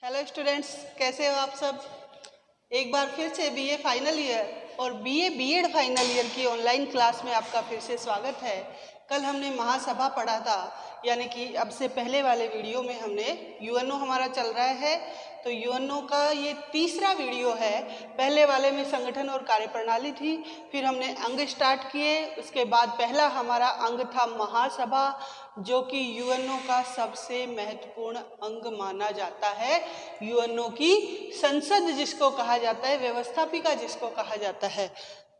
Hello students, कैसे हो आप सब। एक बार फिर से बीए फाइनल ईयर और बीए बीएड फाइनल ईयर की ऑनलाइन क्लास में आपका फिर से स्वागत है। कल हमने महासभा पढ़ा था, यानी कि अब से पहले वाले वीडियो में हमने यूएनओ हमारा चल रहा है, तो यूएनओ का ये तीसरा वीडियो है। पहले वाले में संगठन और कार्यप्रणाली थी, फिर हमने अंग स्टार्ट किए। उसके बाद पहला हमारा अंग था महासभा, जो कि यूएनओ का सबसे महत्वपूर्ण अंग माना जाता है। यूएनओ की संसद जिसको कहा जाता है, व्यवस्थापिका जिसको कहा जाता है।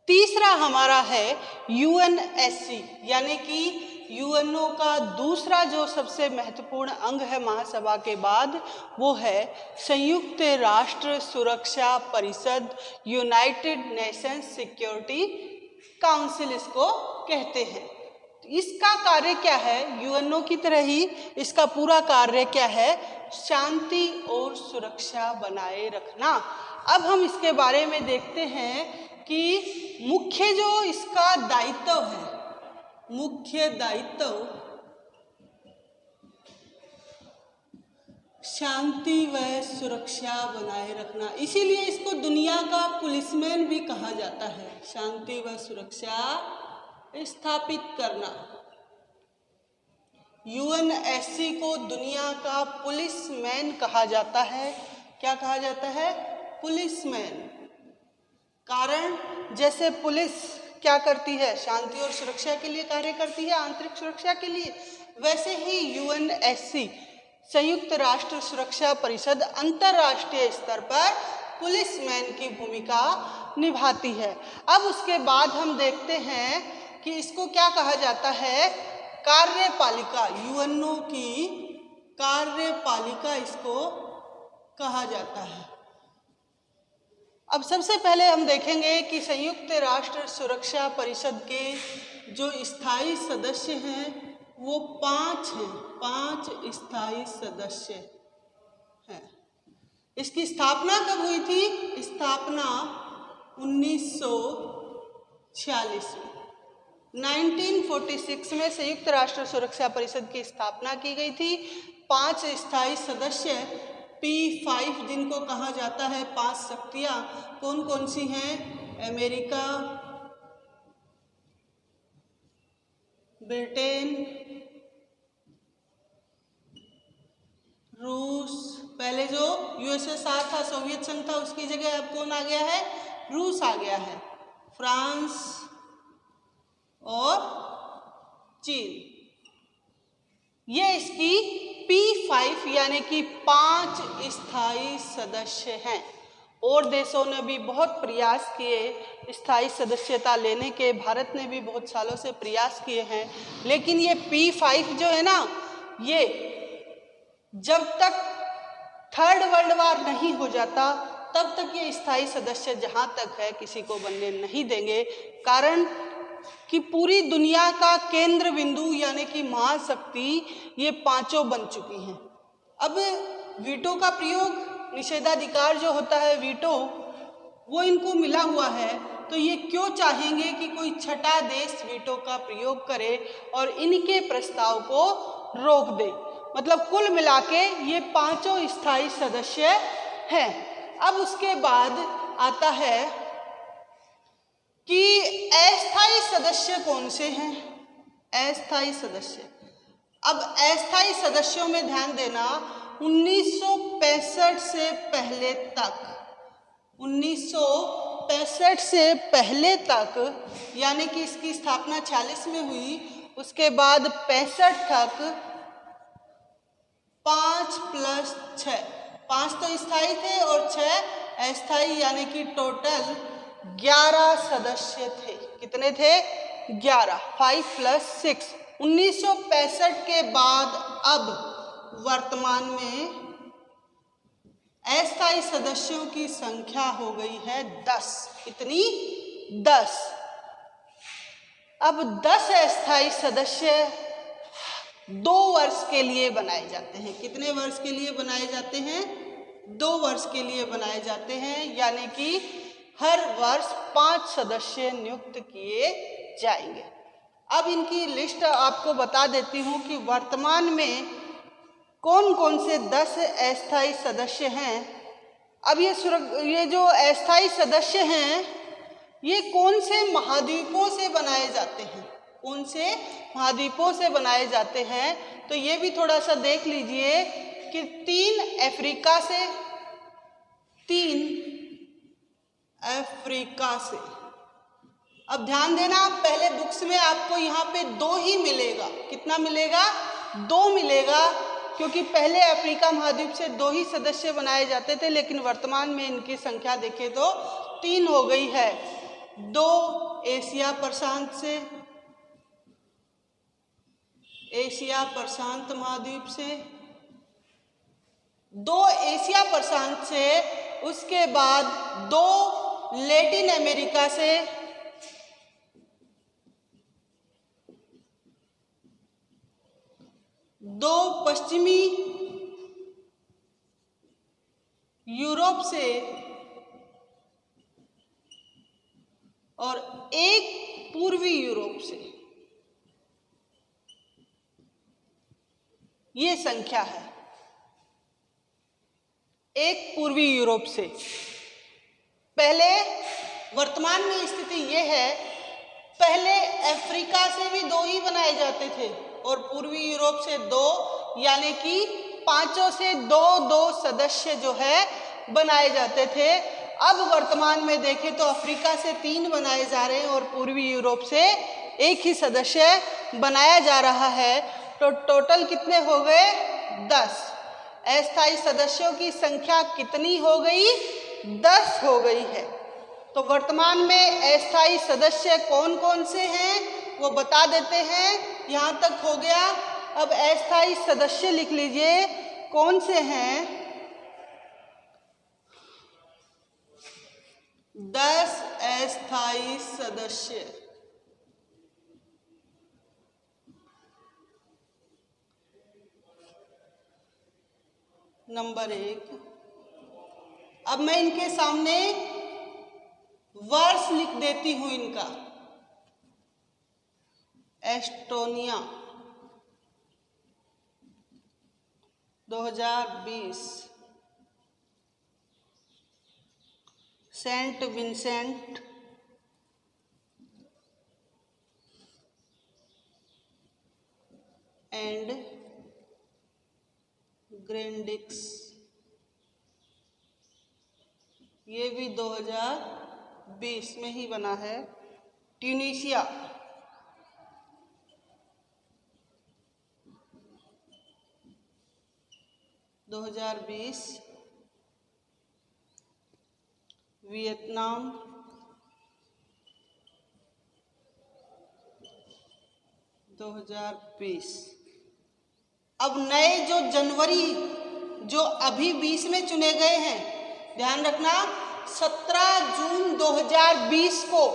तीसरा हमारा है यूएनएससी, यानी कि यूएनओ का दूसरा जो सबसे महत्वपूर्ण अंग है महासभा के बाद, वो है संयुक्त राष्ट्र सुरक्षा परिषद, यूनाइटेड नेशंस सिक्योरिटी काउंसिल इसको कहते हैं। इसका कार्य क्या है? यूएनओ की तरह ही इसका पूरा कार्य क्या है? शांति और सुरक्षा बनाए रखना। अब हम इसके बारे में देखते हैं कि मुख्य जो इसका दायित्व है, मुख्य दायित्व शांति व सुरक्षा बनाए रखना, इसीलिए इसको दुनिया का पुलिसमैन भी कहा जाता है। शांति व सुरक्षा स्थापित करना। यूएनएससी को दुनिया का पुलिसमैन कहा जाता है। क्या कहा जाता है? पुलिसमैन। कारण जैसे पुलिस क्या करती है? शांति और सुरक्षा के लिए कार्य करती है, आंतरिक सुरक्षा के लिए। वैसे ही यूएनएससी संयुक्त राष्ट्र सुरक्षा परिषद अंतर्राष्ट्रीय स्तर पर पुलिसमैन की भूमिका निभाती है। अब उसके बाद हम देखते हैं कि इसको क्या कहा जाता है? कार्यपालिका। यूएनओ की कार्यपालिका इसको कहा जाता है। अब सबसे पहले हम देखेंगे कि संयुक्त राष्ट्र सुरक्षा परिषद के जो स्थायी सदस्य हैं वो 5 हैं। 5 स्थायी सदस्य हैं। इसकी स्थापना कब हुई थी? स्थापना 1946 में, 1946 में संयुक्त राष्ट्र सुरक्षा परिषद की स्थापना की गई थी। 5 स्थायी सदस्य, P5 जिनको कहा जाता है, 5 शक्तियां कौन कौन सी हैं? अमेरिका, ब्रिटेन, रूस, पहले जो यूएसएसआर था, सोवियत संघ था, उसकी जगह अब कौन आ गया है? रूस आ गया है, फ्रांस और चीन। ये इसकी P5 यानी कि 5 स्थायी सदस्य हैं। और देशों ने भी बहुत प्रयास किए स्थायी सदस्यता लेने के, भारत ने भी बहुत सालों से प्रयास किए हैं, लेकिन ये P5 जो है ना, ये जब तक थर्ड वर्ल्ड वार नहीं हो जाता तब तक ये स्थायी सदस्य जहाँ तक है किसी को बनने नहीं देंगे। कारण कि पूरी दुनिया का केंद्र बिंदु यानी कि महाशक्ति ये 5 बन चुकी हैं। अब वीटो का प्रयोग, निषेधाधिकार जो होता है वीटो, वो इनको मिला हुआ है, तो ये क्यों चाहेंगे कि कोई छठा देश वीटो का प्रयोग करे और इनके प्रस्ताव को रोक दे। मतलब कुल मिला के ये 5 स्थायी सदस्य हैं। अब उसके बाद आता है कि अस्थायी सदस्य कौन से हैं? अस्थायी सदस्य। अब अस्थायी सदस्यों में ध्यान देना, 1965 से पहले तक, 1965 से पहले तक, यानी कि इसकी स्थापना 46 में हुई, उसके बाद 65 तक 5 + 6, 5 तो स्थायी थे और 6 अस्थायी, यानी कि टोटल 11 सदस्य थे। कितने थे? 11। 5 + 6। 1965 के बाद अब वर्तमान में अस्थायी सदस्यों की संख्या हो गई है 10। कितनी? 10। अब 10 अस्थायी सदस्य 2 वर्ष के लिए बनाए जाते हैं। कितने वर्ष के लिए बनाए जाते हैं? 2 वर्ष के लिए बनाए जाते हैं, यानी कि हर वर्ष 5 सदस्य नियुक्त किए जाएंगे। अब इनकी लिस्ट आपको बता देती हूँ कि वर्तमान में कौन कौन से 10 अस्थायी सदस्य हैं? अब ये जो अस्थायी सदस्य हैं ये कौन से महाद्वीपों से बनाए जाते हैं? कौन से महाद्वीपों से बनाए जाते हैं? तो ये भी थोड़ा सा देख लीजिए कि 3 अफ्रीका से, 3 अफ्रीका से। अब ध्यान देना, पहले बुक्स में आपको यहाँ पे 2 ही मिलेगा। कितना मिलेगा? 2 मिलेगा, क्योंकि पहले अफ्रीका महाद्वीप से 2 ही सदस्य बनाए जाते थे, लेकिन वर्तमान में इनकी संख्या देखें तो 3 हो गई है। 2 एशिया प्रशांत से, एशिया प्रशांत महाद्वीप से, 2 एशिया प्रशांत से, उसके बाद 2 लैटिन अमेरिका से, 2 पश्चिमी यूरोप से और 1 पूर्वी यूरोप से। ये संख्या है, 1 पूर्वी यूरोप से। पहले वर्तमान में स्थिति ये है, पहले अफ्रीका से भी 2 ही बनाए जाते थे और पूर्वी यूरोप से 2, यानी कि 5 से 2 सदस्य जो है बनाए जाते थे। अब वर्तमान में देखें तो अफ्रीका से 3 बनाए जा रहे हैं और पूर्वी यूरोप से 1 ही सदस्य बनाया जा रहा है। तो टोटल कितने हो गए? 10। अस्थायी सदस्यों की संख्या कितनी हो गई? 10 हो गई है। तो वर्तमान में अस्थायी सदस्य कौन कौन से हैं वो बता देते हैं। यहाँ तक हो गया। अब अस्थायी सदस्य लिख लीजिए कौन से हैं। 10 अस्थायी सदस्य। नंबर 1। अब मैं इनके सामने वर्ष लिख देती हूं इनका। एस्टोनिया 2020, सेंट विंसेंट एंड ग्रेनेडिक्स, ये भी 2020 में ही बना है। Tunisia 2020, Vietnam 2020। अब नए जो जनवरी जो अभी 20 में चुने गए हैं, ध्यान रखना 17 जून 2020 को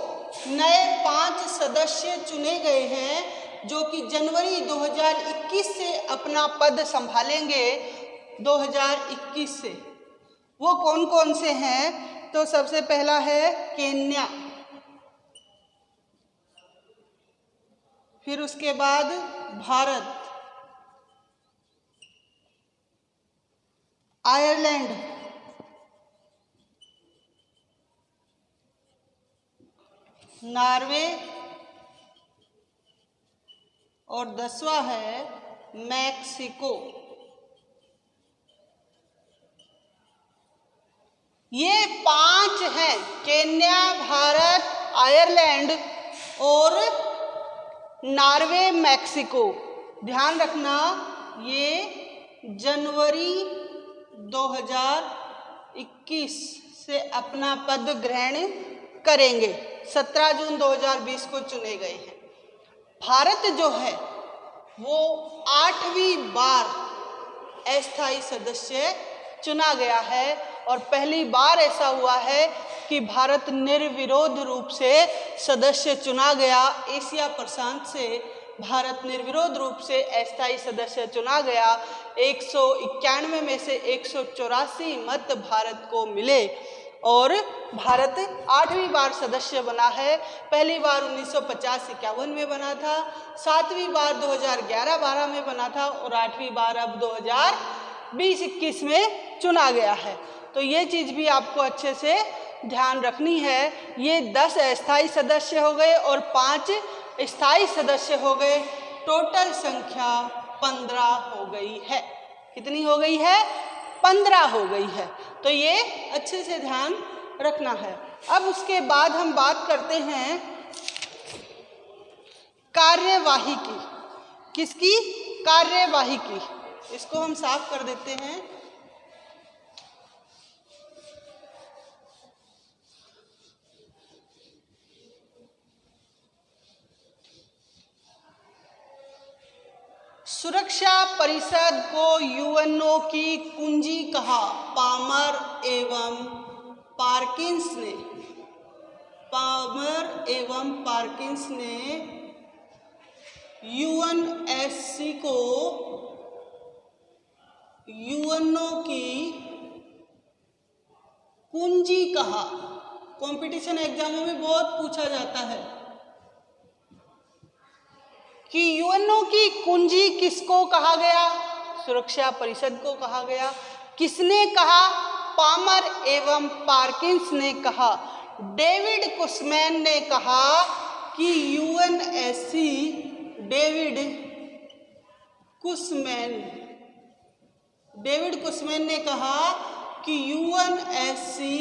नए 5 सदस्य चुने गए हैं जो कि जनवरी 2021 से अपना पद संभालेंगे। 2021 से वो कौन कौन से हैं? तो सबसे पहला है केन्या, फिर उसके बाद भारत, आयरलैंड, नॉर्वे और 10वां है मैक्सिको। ये 5 हैं, केन्या, भारत, आयरलैंड और नॉर्वे, मैक्सिको। ध्यान रखना ये जनवरी 2021 से अपना पद ग्रहण करेंगे। 17 जून 2020 को चुने गए हैं। भारत जो है वो 8वीं बार अस्थायी सदस्य चुना गया है और पहली बार ऐसा हुआ है कि भारत निर्विरोध रूप से सदस्य चुना गया। एशिया प्रशांत से भारत निर्विरोध रूप से अस्थायी सदस्य चुना गया। 191 में से 184 मत भारत को मिले और भारत 8वीं बार सदस्य बना है। पहली बार 1950-51 में बना था, 7वीं बार 2011-12 में बना था और 8वीं बार अब 2020-21 में चुना गया है। तो ये चीज़ भी आपको अच्छे से ध्यान रखनी है। ये 10 अस्थायी सदस्य हो गए और 5 स्थायी सदस्य हो गए, टोटल संख्या 15 हो गई है। कितनी हो गई है? 15 हो गई है। तो ये अच्छे से ध्यान रखना है। अब उसके बाद हम बात करते हैं कार्यवाही की। किसकी? कार्यवाही की। इसको हम साफ कर देते हैं। सुरक्षा परिषद को यूएनओ की कुंजी कहा पामर एवं पार्किंस ने यूएनएससी को यूएनओ की कुंजी कहा। कंपटीशन एग्जामों में बहुत पूछा जाता है कि यूएनओ की कुंजी किसको कहा गया? सुरक्षा परिषद को कहा गया। किसने कहा? पामर एवं पार्किंस ने कहा। डेविड कुशमैन ने कहा कि यूएनएससी, डेविड कुशमैन ने कहा कि यूएनएससी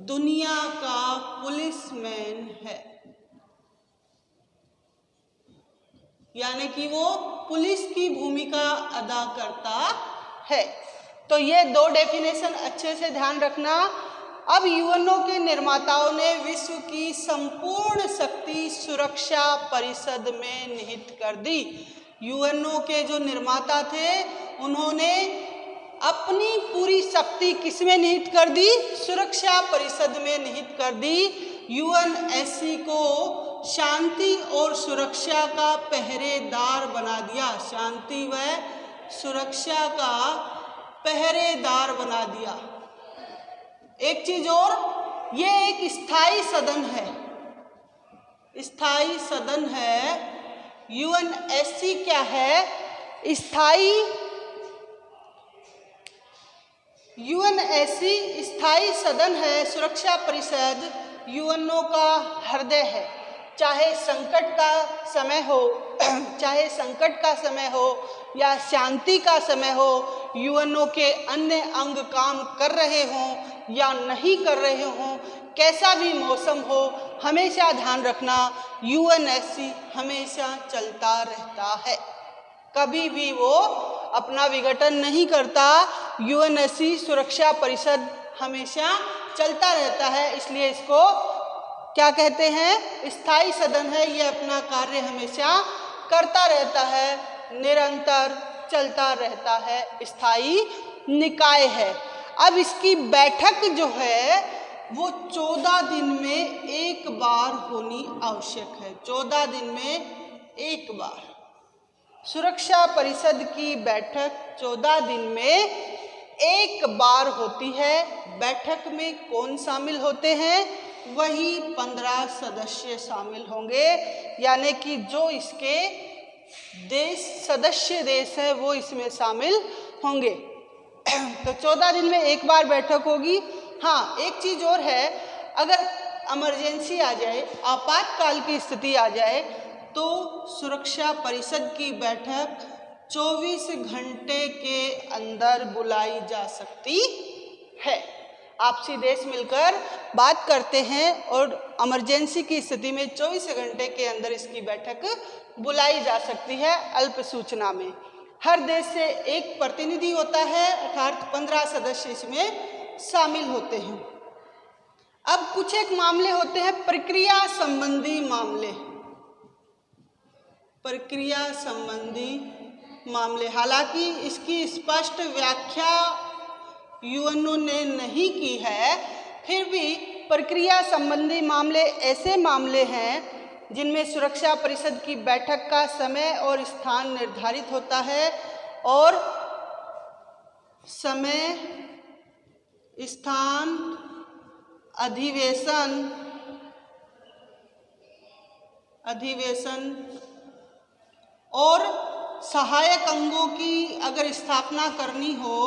दुनिया का पुलिसमैन है, यानी कि वो पुलिस की भूमिका अदा करता है। तो ये 2 डेफिनेशन अच्छे से ध्यान रखना। अब यूएनओ के निर्माताओं ने विश्व की संपूर्ण शक्ति सुरक्षा परिषद में निहित कर दी। यूएनओ के जो निर्माता थे उन्होंने अपनी पूरी शक्ति किसमें निहित कर दी? सुरक्षा परिषद में निहित कर दी। यूएनएससी को शांति और सुरक्षा का पहरेदार बना दिया। शांति व सुरक्षा का पहरेदार बना दिया। एक चीज और, ये एक स्थायी सदन है। स्थायी सदन है। यूएनएससी क्या है? स्थायी। यूएनएससी स्थायी सदन है। सुरक्षा परिषद यूएनओ का हृदय है। चाहे संकट का समय हो या शांति का समय हो, यूएनओ के अन्य अंग काम कर रहे हों या नहीं कर रहे हों, कैसा भी मौसम हो, हमेशा ध्यान रखना यूएनएससी हमेशा चलता रहता है। कभी भी वो अपना विघटन नहीं करता। यूएनएससी सुरक्षा परिषद हमेशा चलता रहता है, इसलिए इसको क्या कहते हैं? स्थायी सदन है। ये अपना कार्य हमेशा करता रहता है, निरंतर चलता रहता है, स्थायी निकाय है। अब इसकी बैठक जो है वो 14 दिन में एक बार होनी आवश्यक है। 14 दिन में एक बार सुरक्षा परिषद की बैठक 14 दिन में एक बार होती है। बैठक में कौन शामिल होते हैं? वही 15 सदस्य शामिल होंगे, यानी कि जो इसके सदस्य देश है वो इसमें शामिल होंगे। तो 14 दिन में एक बार बैठक होगी। हाँ, एक चीज़ और है, अगर इमरजेंसी आ जाए, आपातकाल की स्थिति आ जाए, तो सुरक्षा परिषद की बैठक 24 घंटे के अंदर बुलाई जा सकती है। आपसी देश मिलकर बात करते हैं और इमरजेंसी की स्थिति में 24 घंटे के अंदर इसकी बैठक बुलाई जा सकती है अल्प सूचना में। हर देश से एक प्रतिनिधि होता है, अर्थात 15 सदस्य इसमें शामिल होते हैं। अब कुछ एक मामले होते हैं प्रक्रिया संबंधी मामले। प्रक्रिया संबंधी मामले, हालांकि इसकी स्पष्ट व्याख्या यूएनओ ने नहीं की है, फिर भी प्रक्रिया संबंधी मामले ऐसे मामले हैं जिनमें सुरक्षा परिषद की बैठक का समय और स्थान निर्धारित होता है और समय स्थान अधिवेशन और सहायक अंगों की अगर स्थापना करनी हो,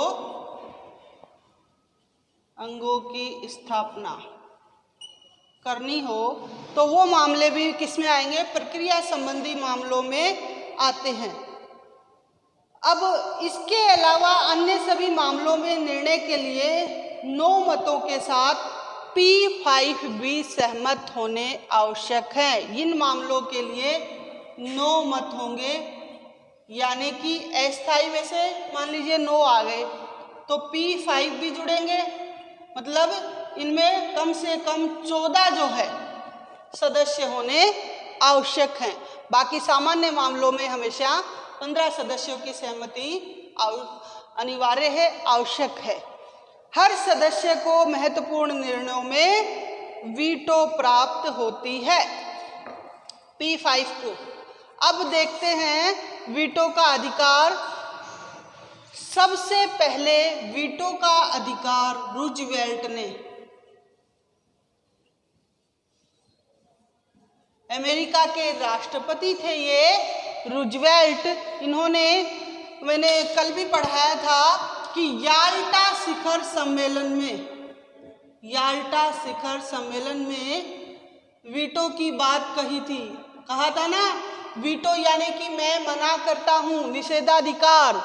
अंगों की स्थापना करनी हो तो वो मामले भी किस में आएंगे? प्रक्रिया संबंधी मामलों में आते हैं। अब इसके अलावा अन्य सभी मामलों में निर्णय के लिए 9 मतों के साथ P5 भी सहमत होने आवश्यक है। इन मामलों के लिए 9 मत होंगे, यानी कि अस्थायी में से मान लीजिए 9 आ गए तो P5 भी जुड़ेंगे, मतलब इनमें कम से कम 14 जो है सदस्य होने आवश्यक हैं। बाकी सामान्य मामलों में हमेशा 15 सदस्यों की सहमति अनिवार्य है, आवश्यक है। हर सदस्य को महत्वपूर्ण निर्णयों में वीटो प्राप्त होती है, P5 को। अब देखते हैं वीटो का अधिकार। सबसे पहले वीटो का अधिकार रूजवेल्ट ने, अमेरिका के राष्ट्रपति थे ये रूजवेल्ट, इन्होंने, मैंने कल भी पढ़ाया था कि याल्टा शिखर सम्मेलन में वीटो की बात कही थी। कहा था ना, वीटो यानी कि मैं मना करता हूँ, निषेधाधिकार।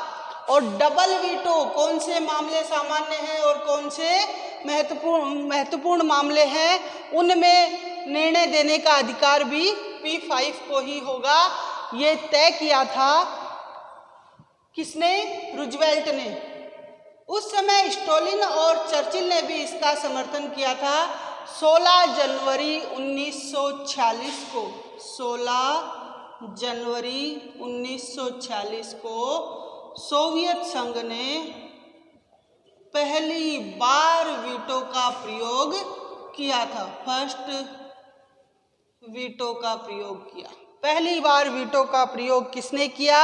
और डबल वीटो, कौन से मामले सामान्य हैं और कौन से महत्वपूर्ण मामले हैं, उनमें निर्णय देने का अधिकार भी P5 को ही होगा। ये तय किया था किसने? रूजवेल्ट ने। उस समय स्टोलिन और चर्चिल ने भी इसका समर्थन किया था। 16 जनवरी 1946 को 16 जनवरी 1946 को सोवियत संघ ने पहली बार वीटो का प्रयोग किया था। फर्स्ट वीटो का प्रयोग किया। पहली बार वीटो का प्रयोग किसने किया?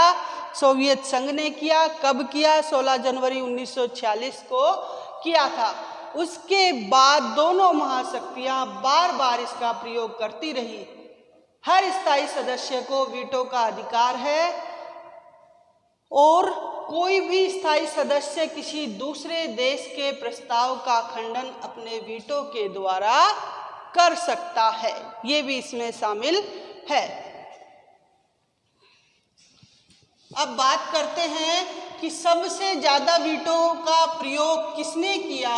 सोवियत संघ ने किया। कब किया? 16 जनवरी 1946 को किया था। उसके बाद दोनों महाशक्तियां बार बार इसका प्रयोग करती रही। हर स्थायी सदस्य को वीटो का अधिकार है और कोई भी स्थायी सदस्य किसी दूसरे देश के प्रस्ताव का खंडन अपने वीटो के द्वारा कर सकता है। ये भी इसमें शामिल है। अब बात करते हैं कि सबसे ज़्यादा वीटो का प्रयोग किसने किया।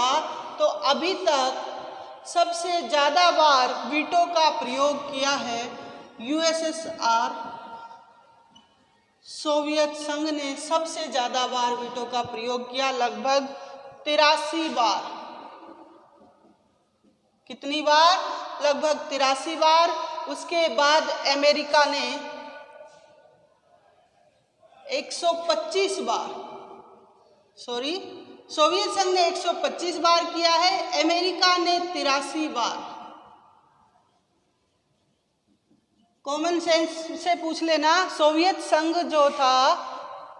तो अभी तक सबसे ज़्यादा बार वीटो का प्रयोग किया है USSR, सोवियत संघ ने सबसे ज़्यादा बार वीटो का प्रयोग किया, लगभग 83 बार। कितनी बार? लगभग 83 बार। उसके बाद अमेरिका ने 125 बार, सोवियत संघ ने 125 बार किया है, अमेरिका ने 83 बार। कॉमन सेंस से पूछ लेना, सोवियत संघ जो था,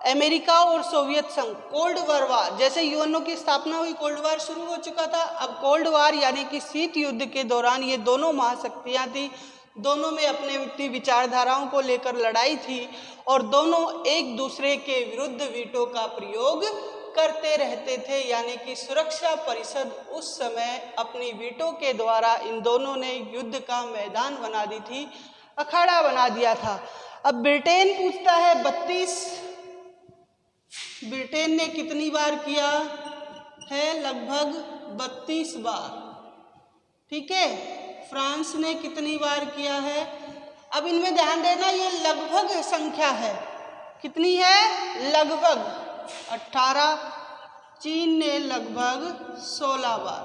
अमेरिका और सोवियत संघ, कोल्ड वार, जैसे यूएनओ की स्थापना हुई कोल्ड वार शुरू हो चुका था। अब कोल्ड वार यानी कि शीत युद्ध के दौरान ये दोनों महाशक्तियां थी, दोनों में अपने विचारधाराओं को लेकर लड़ाई थी और दोनों एक दूसरे के विरुद्ध वीटो का प्रयोग करते रहते थे। यानी कि सुरक्षा परिषद उस समय अपनी वीटो के द्वारा इन दोनों ने युद्ध का मैदान बना दी थी, अखाड़ा बना दिया था। अब ब्रिटेन पूछता है 32, ब्रिटेन ने कितनी बार किया है? लगभग 32 बार। ठीक है। फ्रांस ने कितनी बार किया है? अब इनमें ध्यान देना, ये लगभग संख्या है। कितनी है? लगभग 18। चीन ने लगभग 16 बार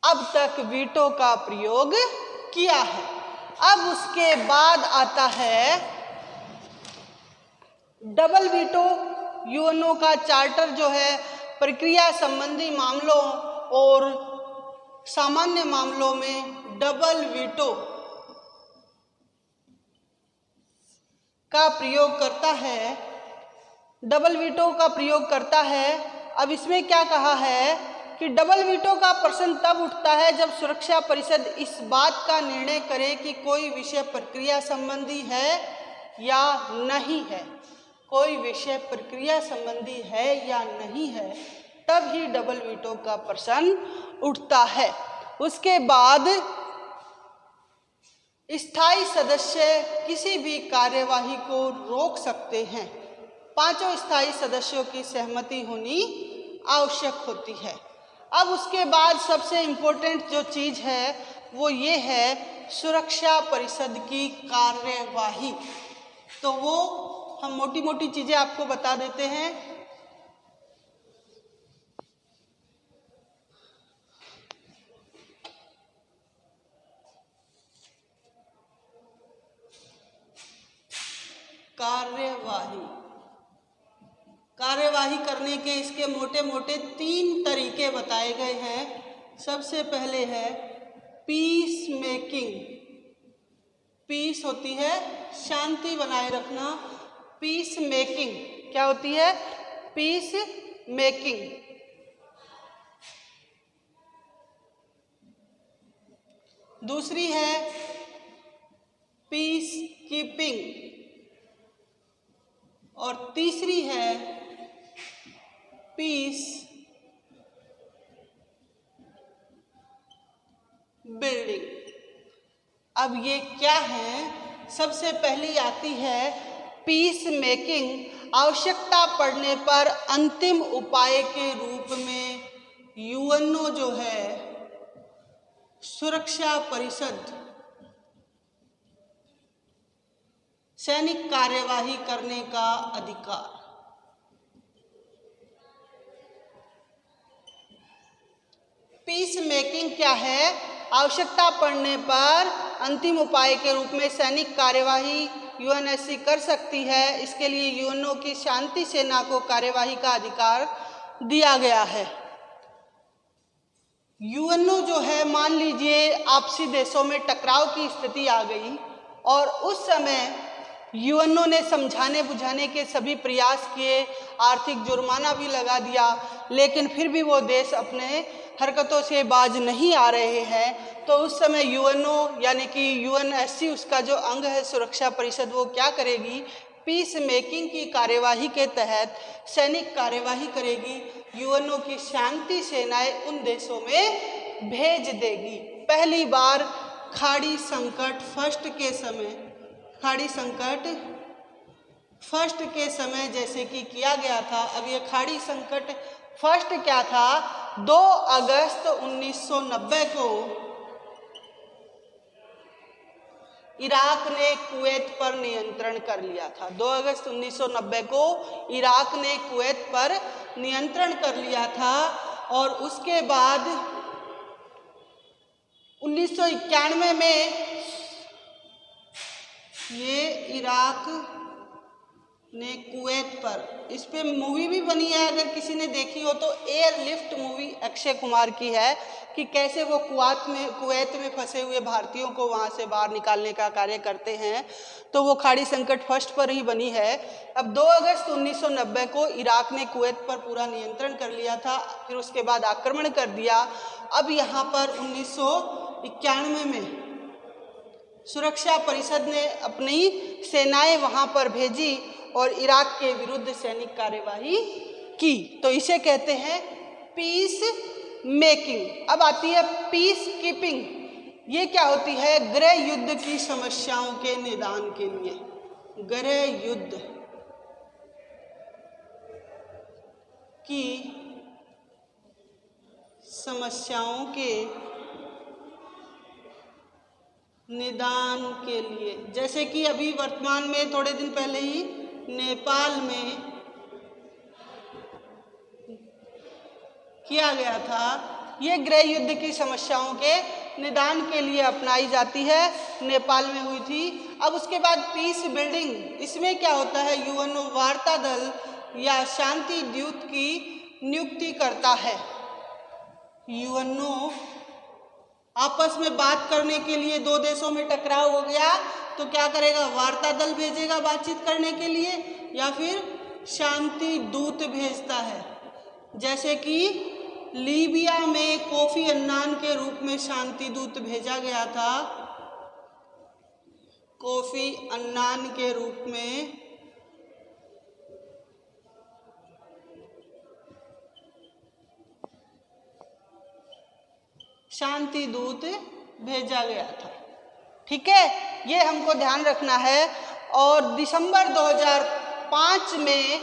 अब तक वीटो का प्रयोग किया है। अब उसके बाद आता है डबल वीटो। यूएनओ का चार्टर जो है प्रक्रिया संबंधी मामलों और सामान्य मामलों में डबल वीटो का प्रयोग करता है। डबल वीटो का प्रयोग करता है अब इसमें क्या कहा है कि डबल वीटो का प्रश्न तब उठता है जब सुरक्षा परिषद इस बात का निर्णय करे कि कोई विषय प्रक्रिया संबंधी है या नहीं है। कोई विषय प्रक्रिया संबंधी है या नहीं है, तब ही डबल वीटो का प्रश्न उठता है। उसके बाद स्थायी सदस्य किसी भी कार्यवाही को रोक सकते हैं। 5 स्थायी सदस्यों की सहमति होनी आवश्यक होती है। अब उसके बाद सबसे इम्पोर्टेंट जो चीज़ है वो ये है सुरक्षा परिषद की कार्यवाही। तो वो हम मोटी मोटी चीज़ें आपको बता देते हैं। कार्यवाही करने के इसके मोटे मोटे 3 तरीके बताए गए हैं। सबसे पहले है पीस मेकिंग। पीस होती है शांति बनाए रखना। पीस मेकिंग क्या होती है? Peace making. दूसरी है पीस कीपिंग और तीसरी है पीस बिल्डिंग। अब ये क्या है? सबसे पहली आती है पीस मेकिंग। आवश्यकता पड़ने पर अंतिम उपाय के रूप में यूएनओ जो है सुरक्षा परिषद सैनिक कार्यवाही करने का अधिकार। पीस मेकिंग क्या है? आवश्यकता पड़ने पर अंतिम उपाय के रूप में सैनिक कार्यवाही यूएनएससी कर सकती है। इसके लिए यूएनओ की शांति सेना को कार्यवाही का अधिकार दिया गया है। यूएनओ जो है, मान लीजिए आपसी देशों में टकराव की स्थिति आ गई और उस समय यूएनओ ने समझाने बुझाने के सभी प्रयास किए, आर्थिक जुर्माना भी लगा दिया, लेकिन फिर भी वो देश अपने हरकतों से बाज नहीं आ रहे हैं। तो उस समय यूएनओ यानी कि यूएनएससी उसका जो अंग है सुरक्षा परिषद, वो क्या करेगी? पीस मेकिंग की कार्यवाही के तहत सैनिक कार्यवाही करेगी। यूएनओ की शांति सेनाएं उन देशों में भेज देगी। पहली बार खाड़ी संकट फर्स्ट के समय जैसे कि किया गया था। अब ये खाड़ी संकट फर्स्ट क्या था? 2 अगस्त 1990 को इराक ने कुवैत पर नियंत्रण कर लिया था। 2 अगस्त 1990 को इराक ने कुवैत पर नियंत्रण कर लिया था और उसके बाद 1991 में ये इराक ने कुवैत पर, इस पे मूवी भी बनी है, अगर किसी ने देखी हो तो, एयरलिफ्ट मूवी अक्षय कुमार की है कि कैसे वो कुवैत में फंसे हुए भारतीयों को वहाँ से बाहर निकालने का कार्य करते हैं। तो वो खाड़ी संकट फर्स्ट पर ही बनी है। अब 2 अगस्त 1990 को इराक ने कुवैत पर पूरा नियंत्रण कर लिया था, फिर उसके बाद आक्रमण कर दिया। अब यहाँ पर 1991 में सुरक्षा परिषद ने अपनी सेनाएं वहाँ पर भेजी और इराक के विरुद्ध सैनिक कार्यवाही की। तो इसे कहते हैं पीस मेकिंग। अब आती है पीस कीपिंग। ये क्या होती है? गृह युद्ध की समस्याओं के निदान के लिए, गृह युद्ध की समस्याओं के निदान के लिए, जैसे कि अभी वर्तमान में थोड़े दिन पहले ही नेपाल में किया गया था। ये गृह युद्ध की समस्याओं के निदान के लिए अपनाई जाती है, नेपाल में हुई थी। अब उसके बाद पीस बिल्डिंग, इसमें क्या होता है? यूएनओ वार्ता दल या शांति दूत की नियुक्ति करता है। यूएनओ आपस में बात करने के लिए, 2 देशों में टकराव हो गया तो क्या करेगा? वार्ता दल भेजेगा बातचीत करने के लिए, या फिर शांति दूत भेजता है। जैसे कि लीबिया में कोफी अन्नान के रूप में शांति दूत भेजा गया था, कोफी अन्नान के रूप में शांति दूत भेजा गया था। ठीक है, ये हमको ध्यान रखना है। और दिसंबर 2005 में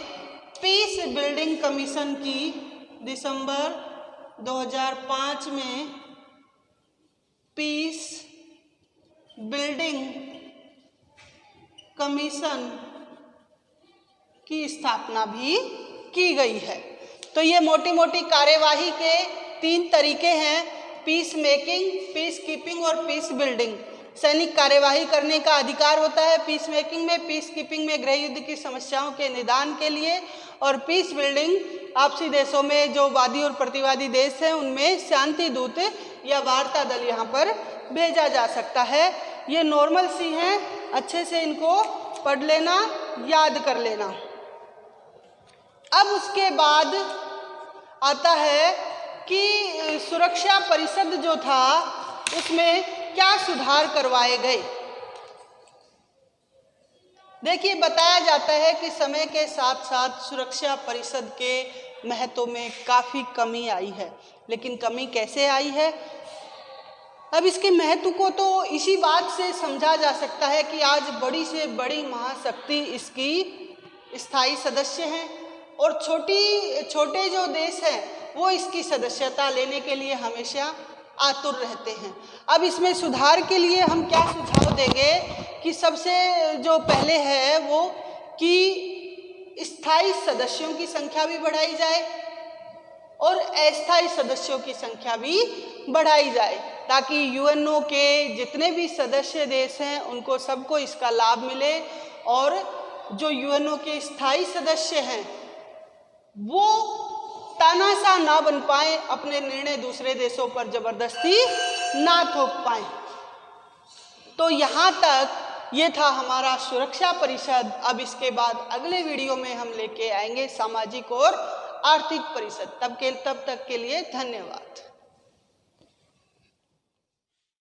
पीस बिल्डिंग कमीशन की, दिसंबर 2005 में पीस बिल्डिंग कमीशन की स्थापना भी की गई है। तो ये मोटी मोटी कार्यवाही के 3 तरीके हैं, पीस मेकिंग, पीस कीपिंग और पीस बिल्डिंग। सैनिक कार्यवाही करने का अधिकार होता है पीस मेकिंग में, पीस कीपिंग में गृह युद्ध की समस्याओं के निदान के लिए, और पीस बिल्डिंग आपसी देशों में जो वादी और प्रतिवादी देश हैं उनमें शांति दूत या वार्ता दल यहाँ पर भेजा जा सकता है। ये नॉर्मल सी हैं, अच्छे से इनको पढ़ लेना, याद कर लेना। अब उसके बाद आता है कि सुरक्षा परिषद जो था उसमें क्या सुधार करवाए गए। देखिए, बताया जाता है कि समय के साथ साथ सुरक्षा परिषद के महत्व में काफ़ी कमी आई है। लेकिन कमी कैसे आई है? अब इसके महत्व को तो इसी बात से समझा जा सकता है कि आज बड़ी से बड़ी महाशक्ति इसकी स्थायी सदस्य हैं और छोटे जो देश हैं वो इसकी सदस्यता लेने के लिए हमेशा आतुर रहते हैं। अब इसमें सुधार के लिए हम क्या सुझाव देंगे कि सबसे जो पहले है वो कि स्थायी सदस्यों की संख्या भी बढ़ाई जाए और अस्थायी सदस्यों की संख्या भी बढ़ाई जाए, ताकि यूएनओ के जितने भी सदस्य देश हैं उनको सबको इसका लाभ मिले और जो यूएनओ के स्थायी सदस्य हैं वो तानाशाह ना बन पाए, अपने निर्णय दूसरे देशों पर जबरदस्ती ना थोप पाए। तो यहाँ तक ये था हमारा सुरक्षा परिषद। अब इसके बाद अगले वीडियो में हम लेके आएंगे सामाजिक और आर्थिक परिषद। तब तक के लिए धन्यवाद।